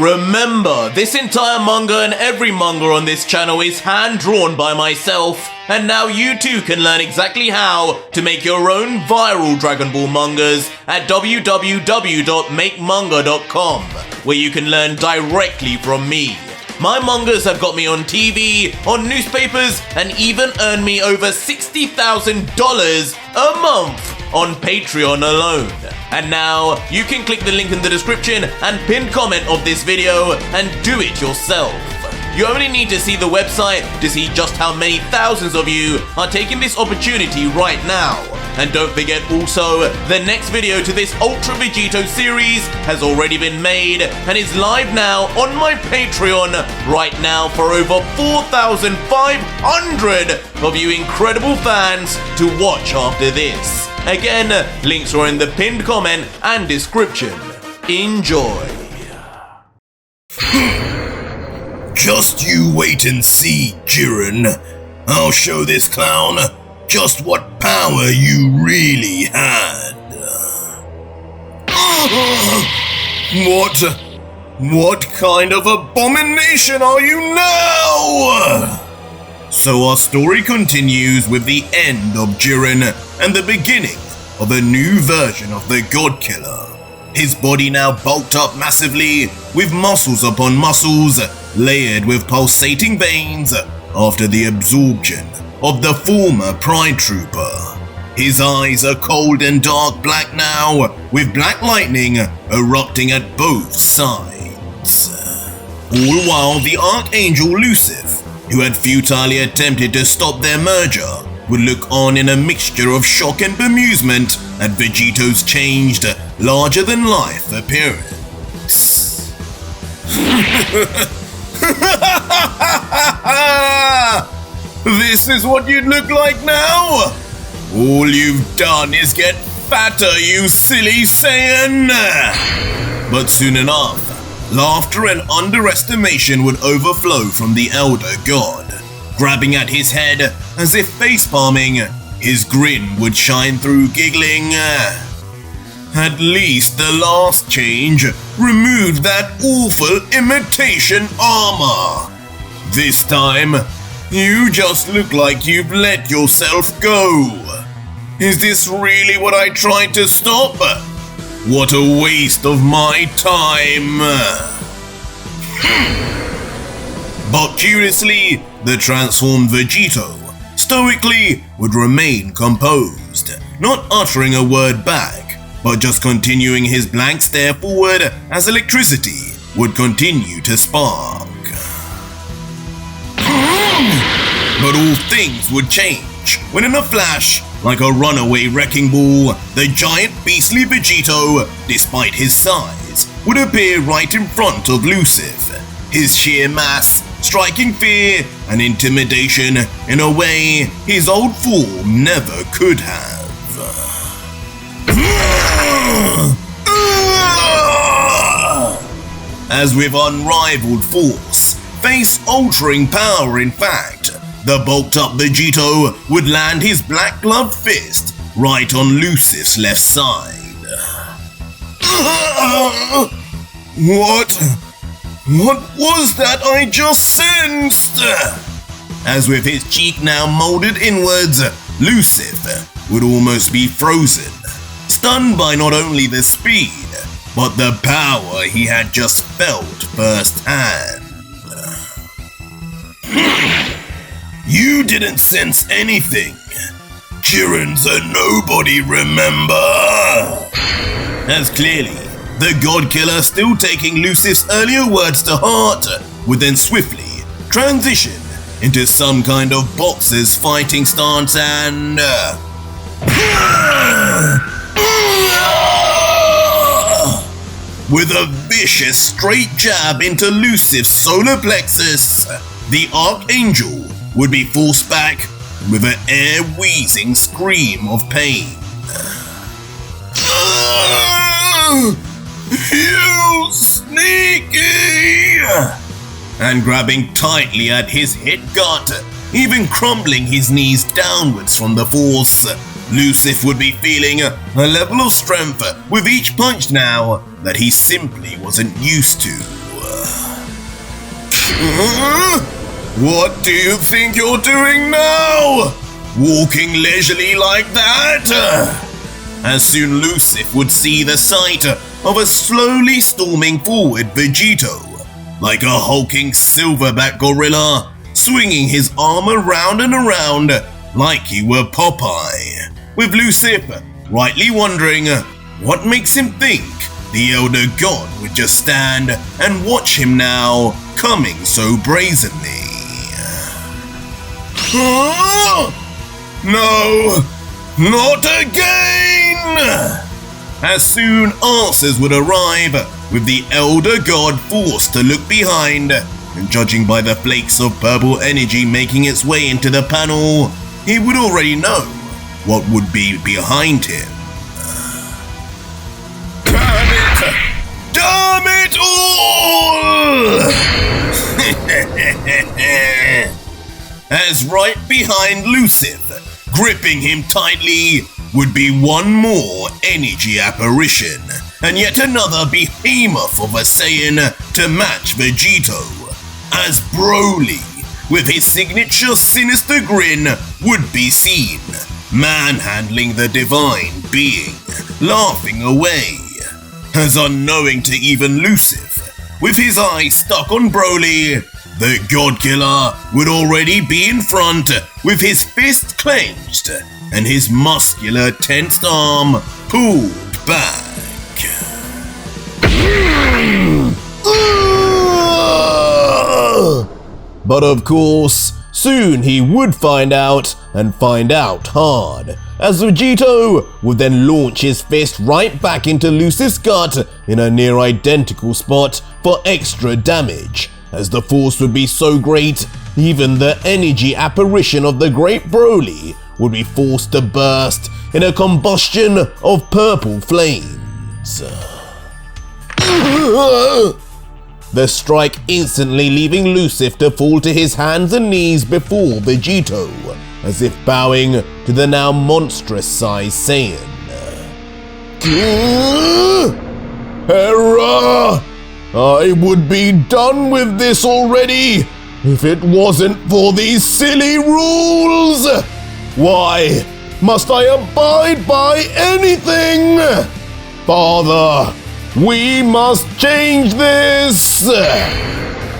Remember, this entire manga and every manga on this channel is hand-drawn by myself, and now you too can learn exactly how to make your own viral Dragon Ball mangas at www.makemanga.com, where you can learn directly from me. My mangas have got me on TV, on newspapers, and even earned me over $60,000 a month on Patreon alone. And now, you can click the link in the description and pinned comment of this video and do it yourself. You only need to see the website to see just how many thousands of you are taking this opportunity right now. And don't forget also, the next video to this Ultra Vegito series has already been made and is live now on my Patreon right now for over 4,500 of you incredible fans to watch after this. Again, links are in the pinned comment and description. Enjoy. Just you wait and see, Jiren. I'll show this clown just what power you really had. What kind of abomination are you now? So our story continues with the end of Jiren and the beginning of a new version of the God Killer. His body now bulked up massively, with muscles upon muscles, layered with pulsating veins after the absorption of the former Pride Trooper. His eyes are cold and dark black now, with black lightning erupting at both sides. All while the Archangel Lucif, who had futilely attempted to stop their merger, would look on in a mixture of shock and bemusement at Vegito's changed, larger-than-life appearance. This is what you'd look like now? All you've done is get fatter, you silly Saiyan! But soon enough, laughter and underestimation would overflow from the Elder God. Grabbing at his head as if face-palming, his grin would shine through, giggling. At least the last change removed that awful imitation armor. This time, you just look like you've let yourself go. Is this really what I tried to stop? What a waste of my time. But curiously, the transformed Vegito stoically would remain composed, not uttering a word back, but just continuing his blank stare forward as electricity would continue to spark. But all things would change when in a flash, like a runaway wrecking ball, the giant beastly Vegito, despite his size, would appear right in front of Lucif, his sheer mass striking fear and intimidation in a way his old form never could have. As with unrivaled force, face-altering power in fact, the bulked-up Vegito would land his black-gloved fist right on Lucif's left side. What was that I just sensed? As with his cheek now molded inwards, Lucif would almost be frozen, stunned by not only the speed, but the power he had just felt firsthand. You didn't sense anything. Jiren's a nobody, remember? As clearly, the God Killer, still taking Lucif's earlier words to heart, would then swiftly transition into some kind of boxer's fighting stance and... with a vicious straight jab into Lucif's solar plexus, the Archangel would be forced back with an air-wheezing scream of pain. You sneaky! And grabbing tightly at his hit gut, even crumbling his knees downwards from the force, Lucif would be feeling a level of strength with each punch now that he simply wasn't used to. What do you think you're doing now? Walking leisurely like that? As soon Lucif would see the sight of a slowly storming forward Vegito, like a hulking silverback gorilla, swinging his arm around and around like he were Popeye, with Lucif rightly wondering what makes him think the Elder God would just stand and watch him now, coming so brazenly. No, not again! As soon answers would arrive, with the Elder God forced to look behind, and judging by the flakes of purple energy making its way into the panel, he would already know what would be behind him. Damn it all! As right behind Lucif, gripping him tightly, would be one more energy apparition, and yet another behemoth of a Saiyan to match Vegito, as Broly, with his signature sinister grin, would be seen, manhandling the divine being, laughing away, as unknowing to even Lucif, with his eyes stuck on Broly, the God Killer would already be in front with his fist clenched and his muscular tensed arm pulled back. But of course, soon he would find out, and find out hard, as Vegito would then launch his fist right back into Lucif's gut in a near identical spot for extra damage, as the force would be so great, even the energy apparition of the great Broly would be forced to burst in a combustion of purple flames. The strike instantly leaving Lucif to fall to his hands and knees before Vegito, as if bowing to the now monstrous-sized Saiyan. Hera! I would be done with this already if it wasn't for these silly rules! Why must I abide by anything? Father, we must change this!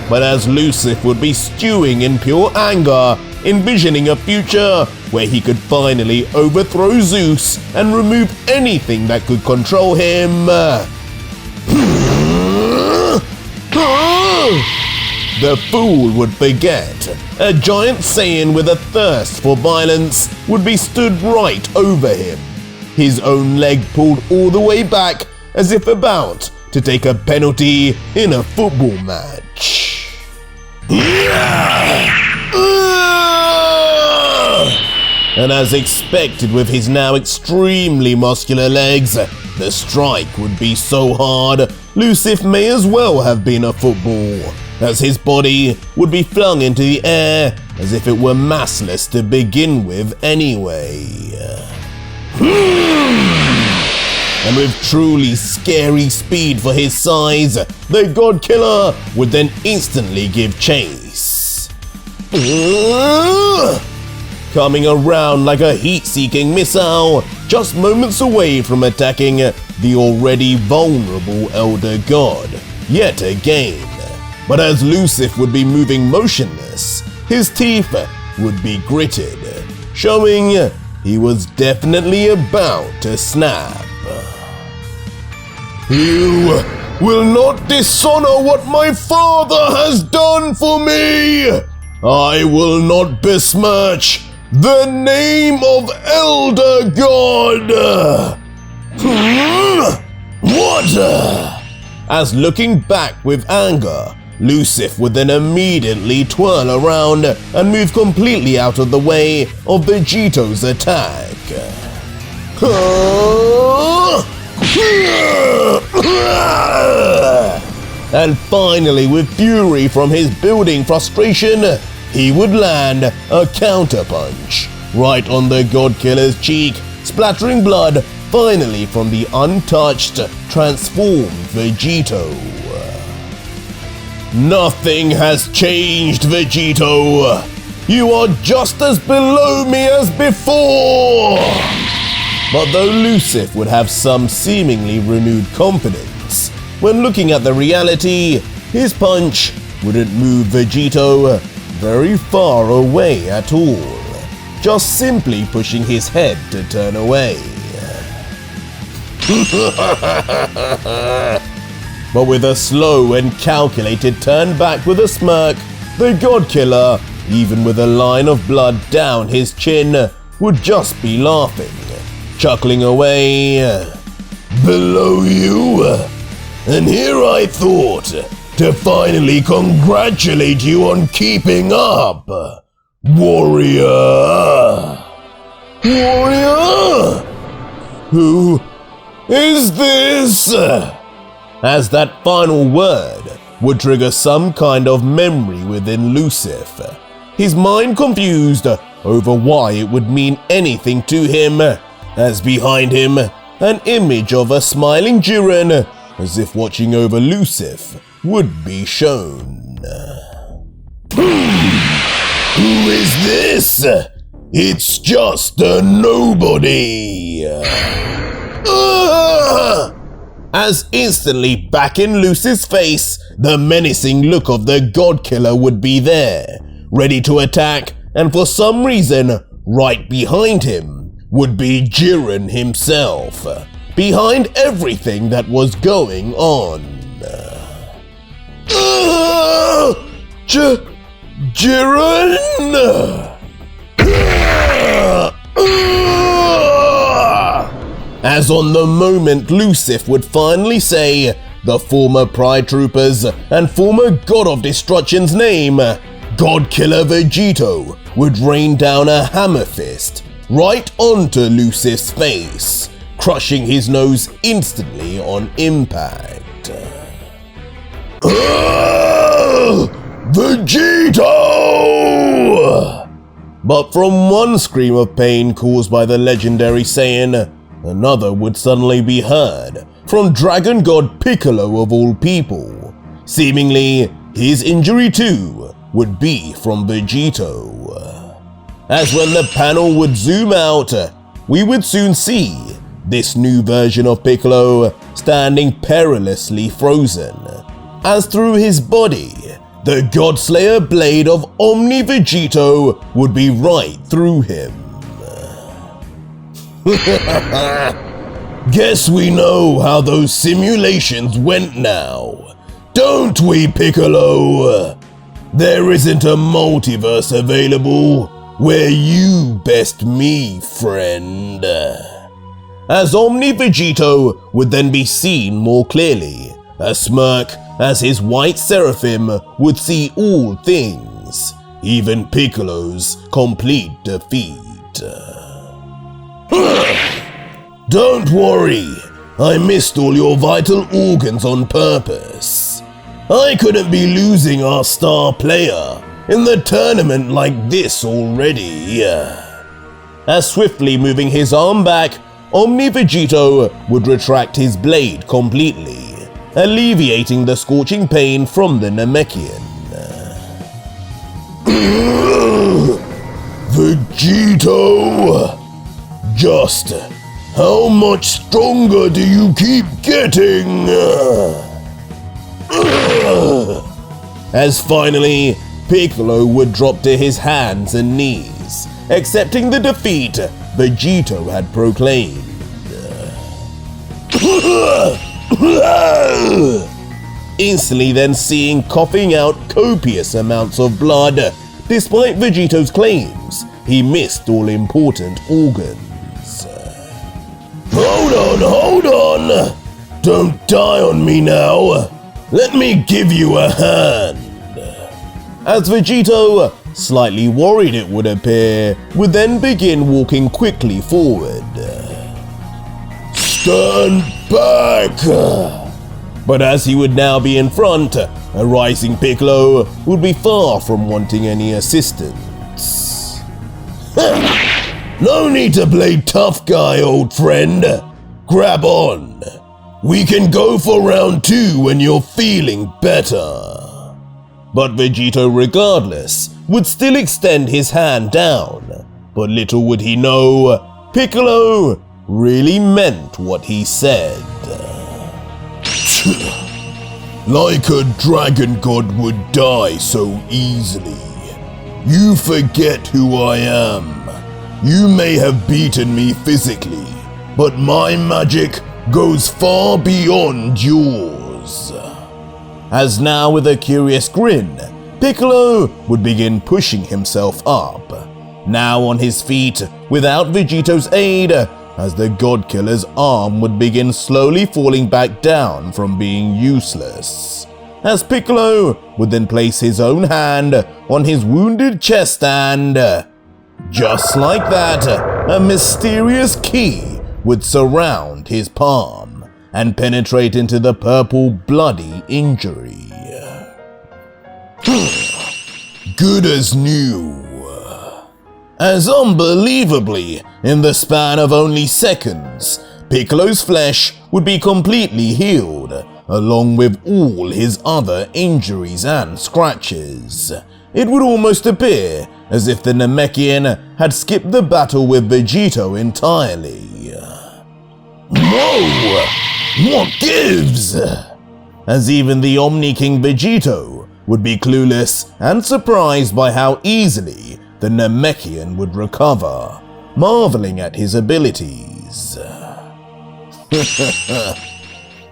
But as Lucif would be stewing in pure anger, envisioning a future where he could finally overthrow Zeus and remove anything that could control him, the fool would forget. A giant Saiyan with a thirst for violence would be stood right over him, his own leg pulled all the way back as if about to take a penalty in a football match. And as expected with his now extremely muscular legs, the strike would be so hard, Lucif may as well have been a football, as his body would be flung into the air as if it were massless to begin with anyway. And with truly scary speed for his size, the God Killer would then instantly give chase. Coming around like a heat-seeking missile, just moments away from attacking the already vulnerable Elder God, yet again. But as Lucif would be moving motionless, his teeth would be gritted, showing he was definitely about to snap. You will not dishonor what my father has done for me! I will not besmirch the name of Elder God! What? As looking back with anger, Lucif would then immediately twirl around and move completely out of the way of Vegito's attack. And finally, with fury from his building frustration, he would land a counterpunch right on the God Killer's cheek, splattering blood finally from the untouched, transformed Vegito. Nothing has changed, Vegito. You are just as below me as before. But though Lucif would have some seemingly renewed confidence, when looking at the reality, his punch wouldn't move Vegito very far away at all, just simply pushing his head to turn away. But with a slow and calculated turn back with a smirk, the God Killer, even with a line of blood down his chin, would just be laughing, chuckling away. Below you? And here I thought to finally congratulate you on keeping up, warrior. Warrior? Who is this? As that final word would trigger some kind of memory within Lucif, his mind confused over why it would mean anything to him, as behind him an image of a smiling Jiren, as if watching over Lucif, would be shown. Who is this? It's just a nobody. As instantly back in Lucif's face, the menacing look of the God Killer would be there, ready to attack, and for some reason, right behind him would be Jiren himself, behind everything that was going on. Jiren! As on the moment Lucif would finally say the former Pride Troopers and former God of Destruction's name, God Killer Vegito would rain down a hammer fist right onto Lucif's face, crushing his nose instantly on impact. Vegito! But from one scream of pain caused by the legendary Saiyan, another would suddenly be heard from Dragon God Piccolo of all people. Seemingly, his injury too would be from Vegito. As when the panel would zoom out, we would soon see this new version of Piccolo standing perilously frozen, as through his body, the Godslayer blade of Omni Vegito would be right through him. Guess we know how those simulations went now, don't we, Piccolo? There isn't a multiverse available where you best me, friend. As Omni Vegito would then be seen more clearly, a smirk as his white seraphim would see all things, even Piccolo's complete defeat. Don't worry, I missed all your vital organs on purpose. I couldn't be losing our star player in the tournament like this already. As swiftly moving his arm back, Omni Vegito would retract his blade completely, alleviating the scorching pain from the Namekian. Vegito! Just how much stronger do you keep getting? As finally, Piccolo would drop to his hands and knees, accepting the defeat Vegito had proclaimed. Instantly then seeing coughing out copious amounts of blood, despite Vegito's claims he missed all important organs. Hold on! Don't die on me now! Let me give you a hand! As Vegito, slightly worried it would appear, would then begin walking quickly forward. Stand back! But as he would now be in front, a rising Piccolo would be far from wanting any assistance. No need to play tough guy, old friend. Grab on. We can go for round 2 when you're feeling better. but Vegito regardless would still extend his hand down. But little would he know, Piccolo really meant what he said. Like a dragon god would die so easily. You forget who I am. You may have beaten me physically, but my magic goes far beyond yours. As now with a curious grin, Piccolo would begin pushing himself up, now on his feet without Vegito's aid, as the God Killer's arm would begin slowly falling back down from being useless, as Piccolo would then place his own hand on his wounded chest and, just like that, a mysterious key would surround his palm and penetrate into the purple bloody injury. Good as new. As unbelievably, in the span of only seconds, Piccolo's flesh would be completely healed, along with all his other injuries and scratches. It would almost appear as if the Namekian had skipped the battle with Vegito entirely. Whoa! What gives? As even the Omni King Vegito would be clueless and surprised by how easily the Namekian would recover, marveling at his abilities.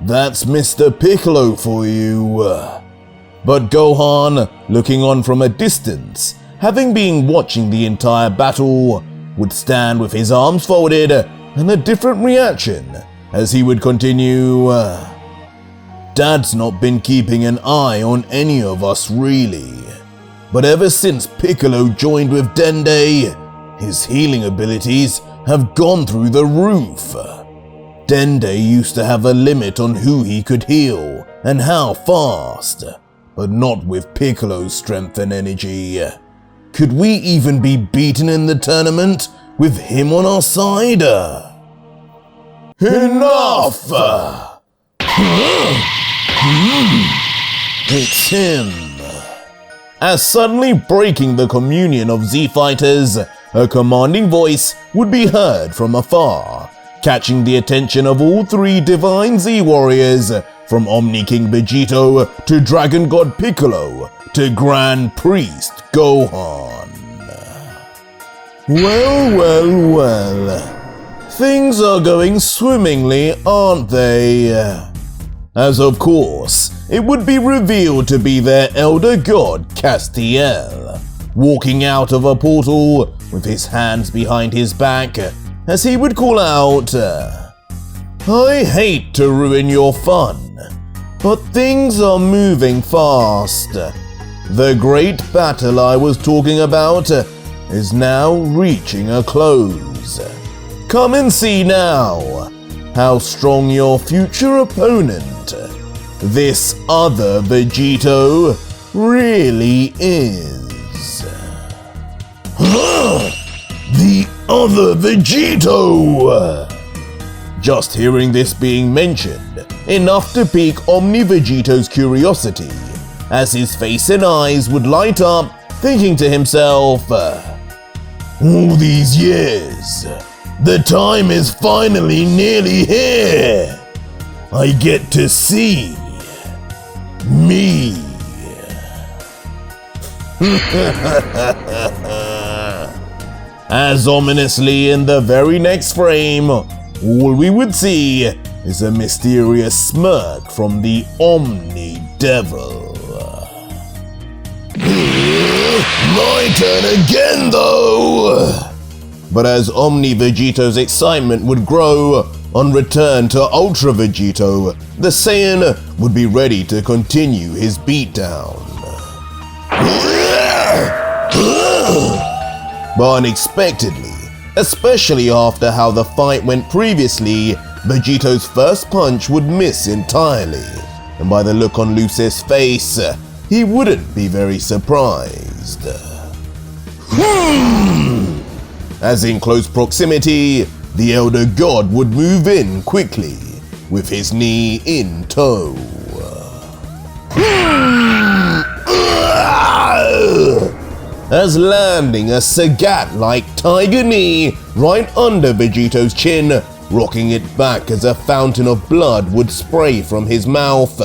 That's Mr. Piccolo for you. But Gohan, looking on from a distance, having been watching the entire battle, would stand with his arms folded and a different reaction as he would continue, Dad's not been keeping an eye on any of us really. But ever since Piccolo joined with Dende, his healing abilities have gone through the roof. Dende used to have a limit on who he could heal and how fast, but not with Piccolo's strength and energy. Could we even be beaten in the tournament with him on our side? Enough! It's him. As suddenly breaking the communion of Z fighters, a commanding voice would be heard from afar, catching the attention of all three Divine Z warriors, from Omni King Vegito to Dragon God Piccolo to Grand Priest Gohan. Well. Things are going swimmingly, aren't they? As of course, it would be revealed to be their elder god Castiel, walking out of a portal with his hands behind his back, as he would call out, I hate to ruin your fun, but things are moving fast. The great battle I was talking about is now reaching a close. Come and see now how strong your future opponent, this other Vegito, really is. The other Vegito! Just hearing this being mentioned, enough to pique Omni Vegito's curiosity, as his face and eyes would light up, thinking to himself, all these years, the time is finally nearly here. I get to see me. As ominously in the very next frame, all we would see is a mysterious smirk from the Omni Devil. My turn again, though! But as Omni Vegito's excitement would grow, on return to Ultra Vegito, the Saiyan would be ready to continue his beatdown. But unexpectedly, especially after how the fight went previously, Vegito's first punch would miss entirely, and by the look on Lucis' face, he wouldn't be very surprised. As in close proximity, the Elder God would move in quickly, with his knee in tow. as landing a Sagat-like tiger knee right under Vegito's chin, rocking it back as a fountain of blood would spray from his mouth.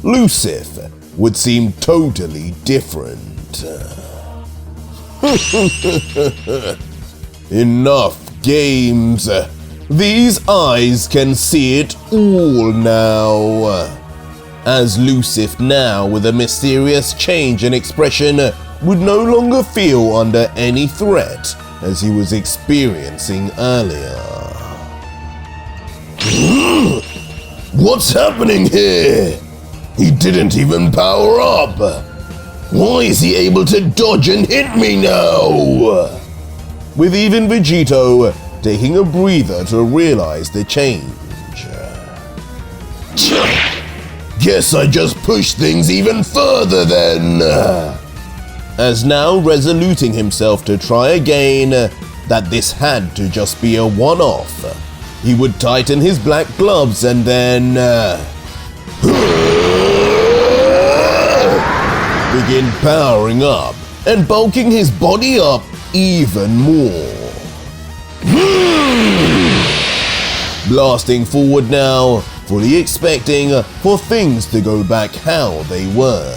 Lucif would seem totally different. Enough games. These eyes can see it all now. As Lucif, now with a mysterious change in expression, would no longer feel under any threat as he was experiencing earlier. What's happening here? He didn't even power up. Why is he able to dodge and hit me now? With even Vegito taking a breather to realize the change. Guess I just pushed things even further then. As now resoluting himself to try again, that this had to just be a one-off, he would tighten his black gloves and then begin powering up and bulking his body up even more. Blasting forward now, fully expecting for things to go back how they were.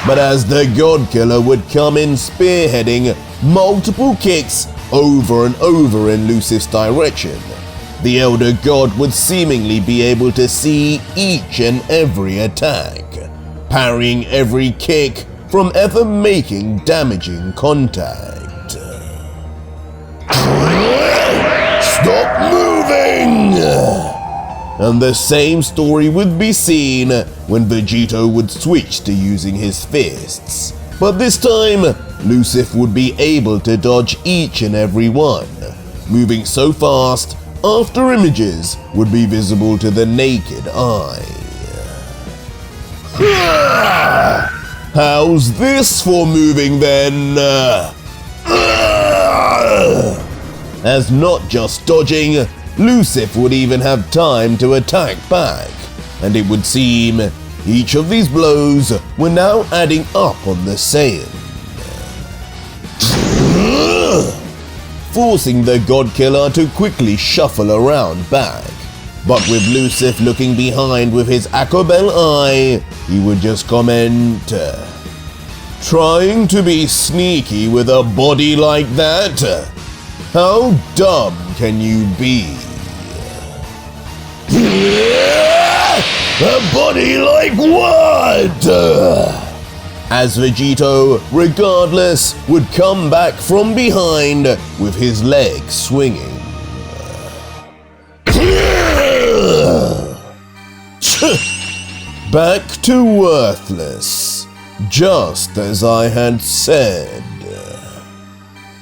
But as the God Killer would come in spearheading multiple kicks over and over in Lucif's direction, the Elder God would seemingly be able to see each and every attack, parrying every kick from ever making damaging contact. Stop moving! And the same story would be seen when Vegito would switch to using his fists. But this time, Lucif would be able to dodge each and every one, moving so fast after images would be visible to the naked eye. How's this for moving then? As not just dodging, Lucif would even have time to attack back, and it would seem each of these blows were now adding up on the Saiyan, forcing the God Killer to quickly shuffle around back. But with Lucif looking behind with his Akobel eye, he would just comment, "Trying to be sneaky with a body like that? How dumb can you be?" A body like what? As Vegito, regardless, would come back from behind with his legs swinging. Back to worthless, just as I had said.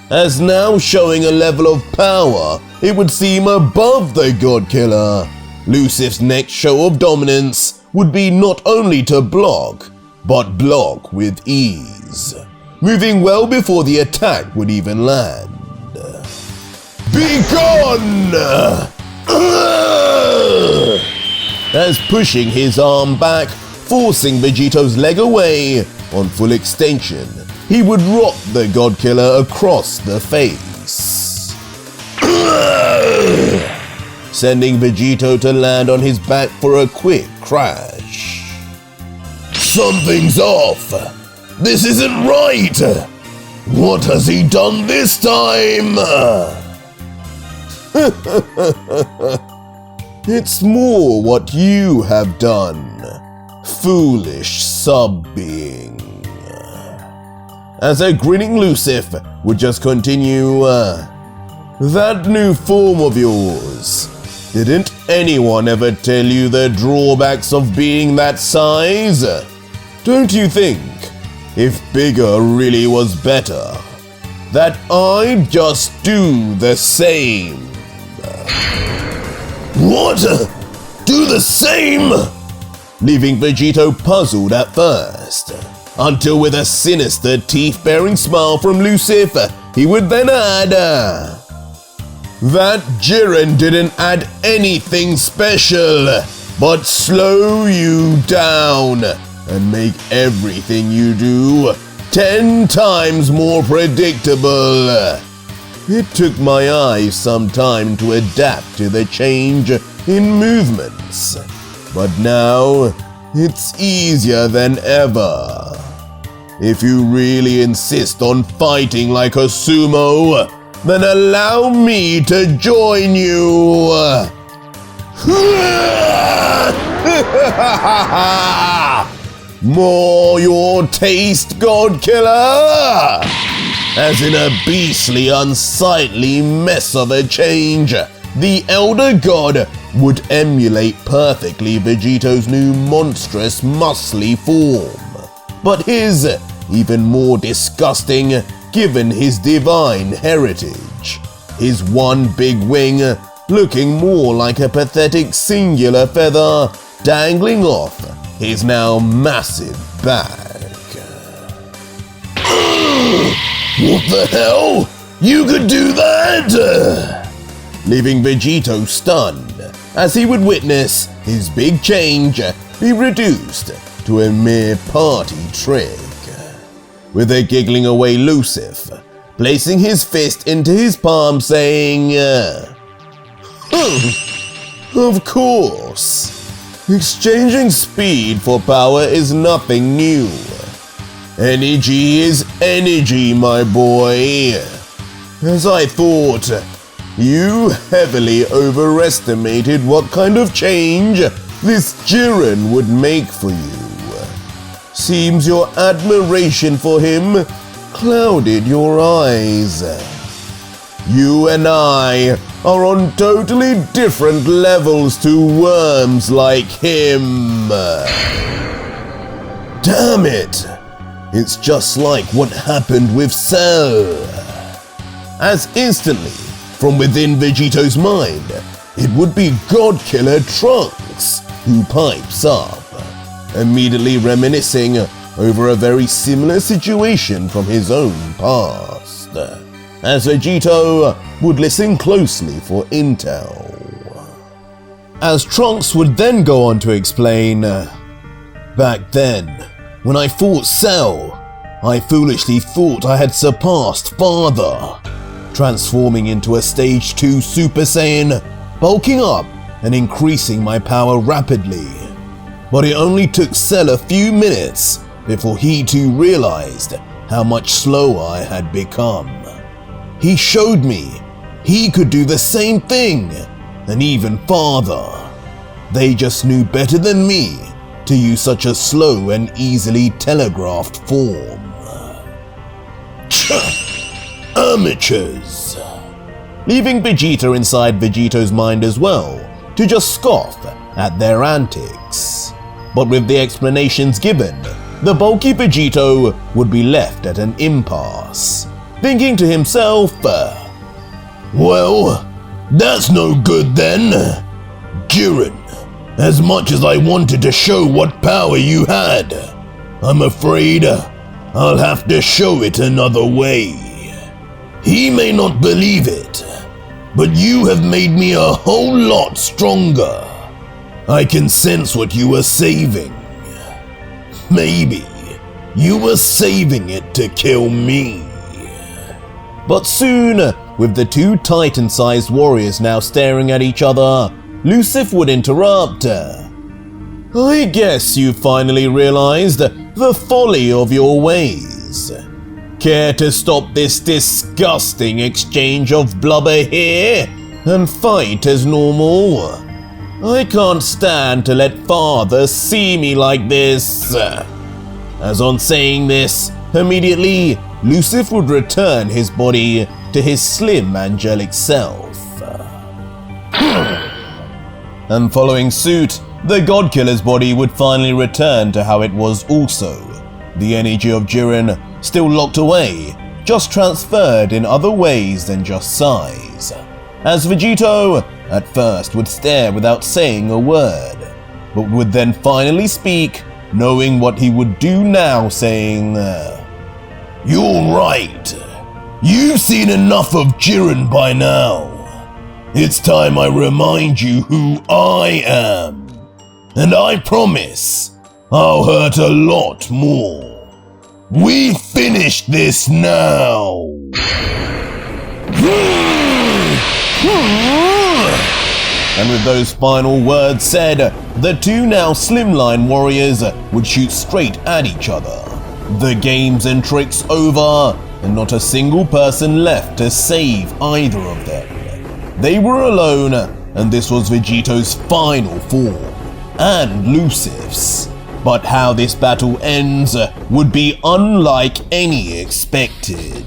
As now showing a level of power, it would seem above the God Killer. Lucif's next show of dominance would be not only to block, but block with ease, moving well before the attack would even land. Be gone! As pushing his arm back, forcing Vegito's leg away, on full extension, he would rock the God Killer across the face, sending Vegito to land on his back for a quick crash. Something's off! This isn't right! What has he done this time? It's more what you have done, foolish sub-being. As a grinning Lucif would just continue, that new form of yours, didn't anyone ever tell you the drawbacks of being that size? Don't you think, if bigger really was better, that I'd just do the same? What? Do the same? Leaving Vegito puzzled at first, until with a sinister teeth-baring smile from Lucif, he would then add, that Jiren didn't add anything special. but slow you down and make everything you do 10 times more predictable. It took my eyes some time to adapt to the change in movements, but now it's easier than ever. If you really insist on fighting like a sumo, then allow me to join you. More your taste, God Killer! As in a beastly, unsightly mess of a change, the Elder God would emulate perfectly Vegito's new monstrous, muscly form. But his even more disgusting given his divine heritage. His one big wing looking more like a pathetic singular feather dangling off his now massive back. What the hell? You could do that? Leaving Vegito stunned as he would witness his big change be reduced to a mere party trick. With a giggling away Lucif, placing his fist into his palm saying, of course. Exchanging speed for power is nothing new. Energy is energy, my boy. As I thought, you heavily overestimated what kind of change this Jiren would make for you. Seems your admiration for him clouded your eyes. You and I are on totally different levels to worms like him. Damn it! It's just like what happened with Cell. As instantly, from within Vegito's mind, it would be God Killer Trunks who pipes up, immediately reminiscing over a very similar situation from his own past, as Vegito would listen closely for intel. As Trunks would then go on to explain, back then, when I fought Cell, I foolishly thought I had surpassed Father, transforming into a Stage 2 Super Saiyan, bulking up and increasing my power rapidly. But it only took Cell a few minutes before he too realized how much slower I had become. He showed me he could do the same thing, and even farther. They just knew better than me to use such a slow and easily telegraphed form. Amateurs! Leaving Vegeta inside Vegito's mind as well, to just scoff at their antics. But with the explanations given, the bulky Vegito would be left at an impasse, thinking to himself, well, that's no good then. Jiren, as much as I wanted to show what power you had, I'm afraid I'll have to show it another way. He may not believe it, but you have made me a whole lot stronger. I can sense what you were saving. Maybe you were saving it to kill me. But soon, with the two Titan-sized warriors now staring at each other, Lucif would interrupt. I guess you finally realized the folly of your ways. Care to stop this disgusting exchange of blubber here and fight as normal? I can't stand to let Father see me like this. As on saying this, immediately, Lucif would return his body to his slim angelic self. And following suit, the God Killer's body would finally return to how it was also. The energy of Jiren still locked away, just transferred in other ways than just size. As Vegito, at first, would stare without saying a word, but would then finally speak, knowing what he would do now, saying, You're right. You've seen enough of Jiren by now. It's time I remind you who I am. And I promise I'll hurt a lot more. We finish this now. And with those final words said, the two now slimline warriors would shoot straight at each other. The games and tricks over, and not a single person left to save either of them. They were alone, and this was Vegito's final form, and Lucif's. But how this battle ends would be unlike any expected.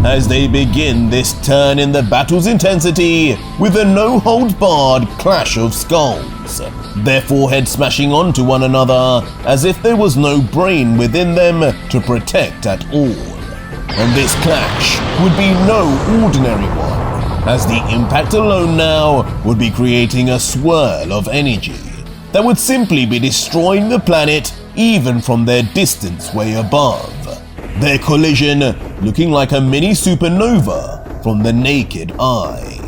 As they begin this turn in the battle's intensity with a no-holds-barred clash of skulls, their foreheads smashing onto one another as if there was no brain within them to protect at all. And this clash would be no ordinary one, as the impact alone now would be creating a swirl of energy that would simply be destroying the planet even from their distance way above. Their collision looking like a mini supernova from the naked eye.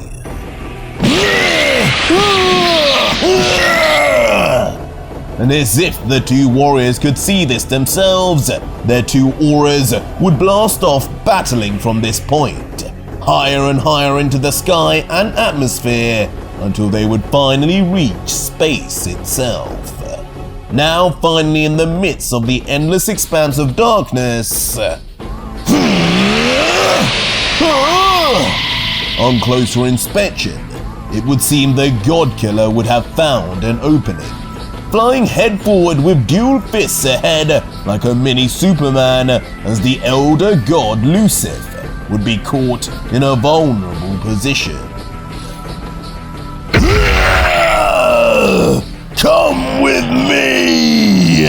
And as if the two warriors could see this themselves, their two auras would blast off battling from this point, higher and higher into the sky and atmosphere until they would finally reach space itself. Now finally in the midst of the endless expanse of darkness. On closer inspection, it would seem the God Killer would have found an opening, flying head forward with dual fists ahead like a mini Superman as the elder god Lucifer would be caught in a vulnerable position. Come with me!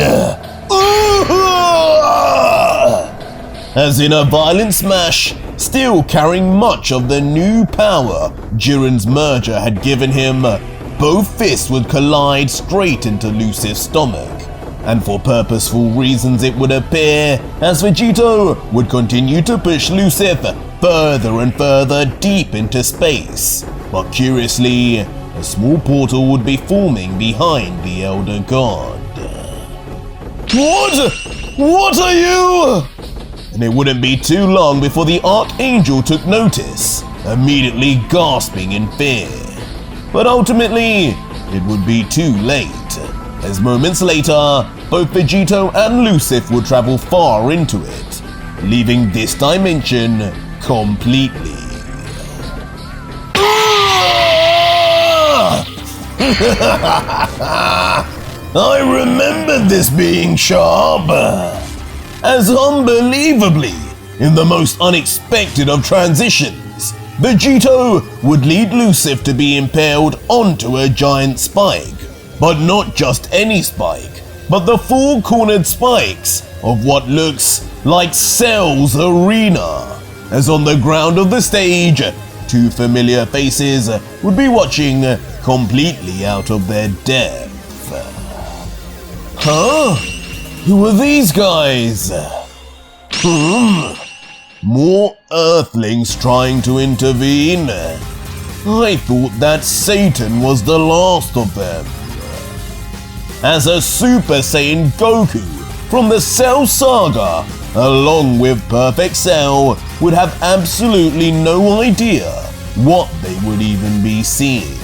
As in a violent smash, still carrying much of the new power Jiren's merger had given him, both fists would collide straight into Lucifer's stomach. And for purposeful reasons it would appear, as Vegito would continue to push Lucifer further and further deep into space. But curiously, a small portal would be forming behind the Elder God. What are you? And it wouldn't be too long before the Archangel took notice, immediately gasping in fear. But ultimately, it would be too late, as moments later, both Vegito and Lucifer would travel far into it, leaving this dimension completely. I remember this being sharp. As unbelievably, in the most unexpected of transitions, Vegito would lead Lucifer to be impaled onto a giant spike. But not just any spike, but the four-cornered spikes of what looks like Cell's arena. As on the ground of the stage, two familiar faces would be watching completely out of their depth. Huh? Who are these guys? More Earthlings trying to intervene? I thought that Satan was the last of them. As a Super Saiyan Goku from the Cell Saga, along with Perfect Cell, would have absolutely no idea what they would even be seeing.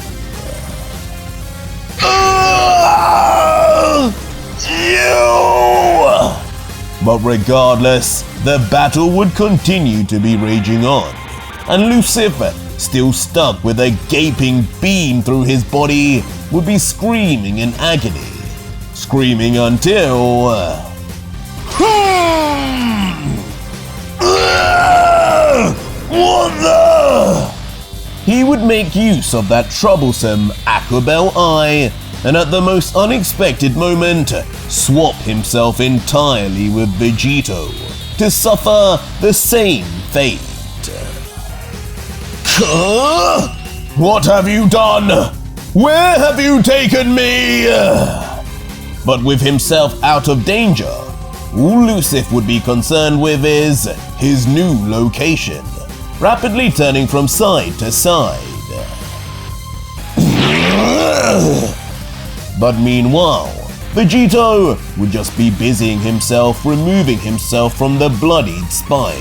But regardless, the battle would continue to be raging on, and Lucifer, still stuck with a gaping beam through his body, would be screaming in agony. Screaming until... What the? He would make use of that troublesome Aquabell Eye, and at the most unexpected moment, swap himself entirely with Vegito to suffer the same fate. What have you done? Where have you taken me? But with himself out of danger, all Lucifer would be concerned with is his new location, rapidly turning from side to side. But meanwhile, Vegito would just be busying himself removing himself from the bloodied spike.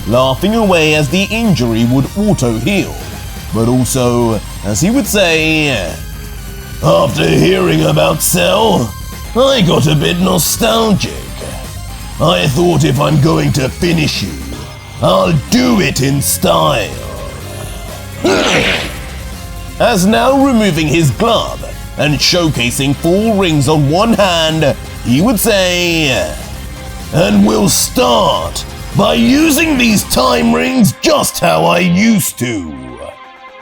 Laughing away as the injury would auto-heal, but also, as he would say, after hearing about Cell, I got a bit nostalgic. I thought if I'm going to finish you, I'll do it in style. As now removing his glove and showcasing 4 rings on one hand, he would say, and we'll start by using these time rings just how I used to.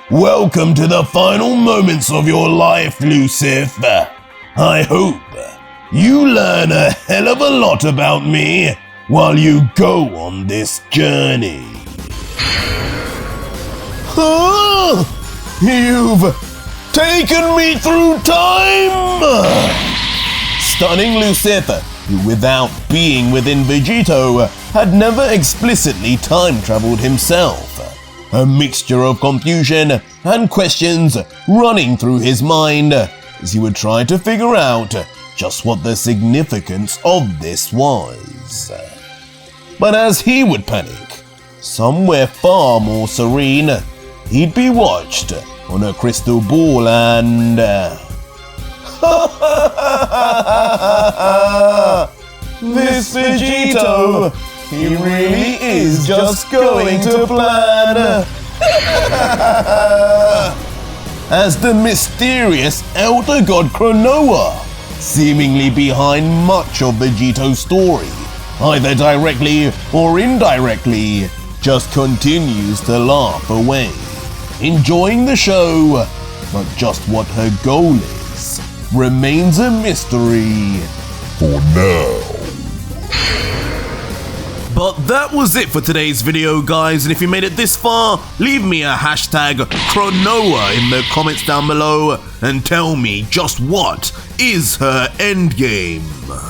Welcome to the final moments of your life, Lucifer. I hope you learn a hell of a lot about me while you go on this journey. You've taken me through time! Stunning Lucifer, who without being within Vegito, had never explicitly time-traveled himself. A mixture of confusion and questions running through his mind as he would try to figure out just what the significance of this was. But as he would panic, somewhere far more serene, he'd be watched on a crystal ball and... This Vegito, he really is just going to plan. As the mysterious Elder God Cronoa, seemingly behind much of Vegito's story, either directly or indirectly, just continues to laugh away, enjoying the show, but just what her goal is remains a mystery for now. But that was it for today's video, guys, and if you made it this far, leave me a hashtag Cronoa in the comments down below and tell me just what is her endgame.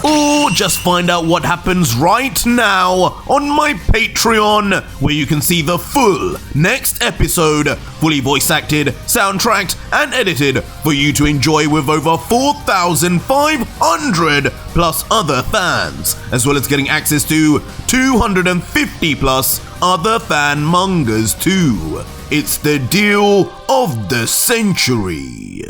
Or just find out what happens right now on my Patreon, where you can see the full next episode, fully voice acted, soundtracked, and edited for you to enjoy with over 4,500 plus other fans, as well as getting access to 250 plus other fan mangas too. It's the deal of the century.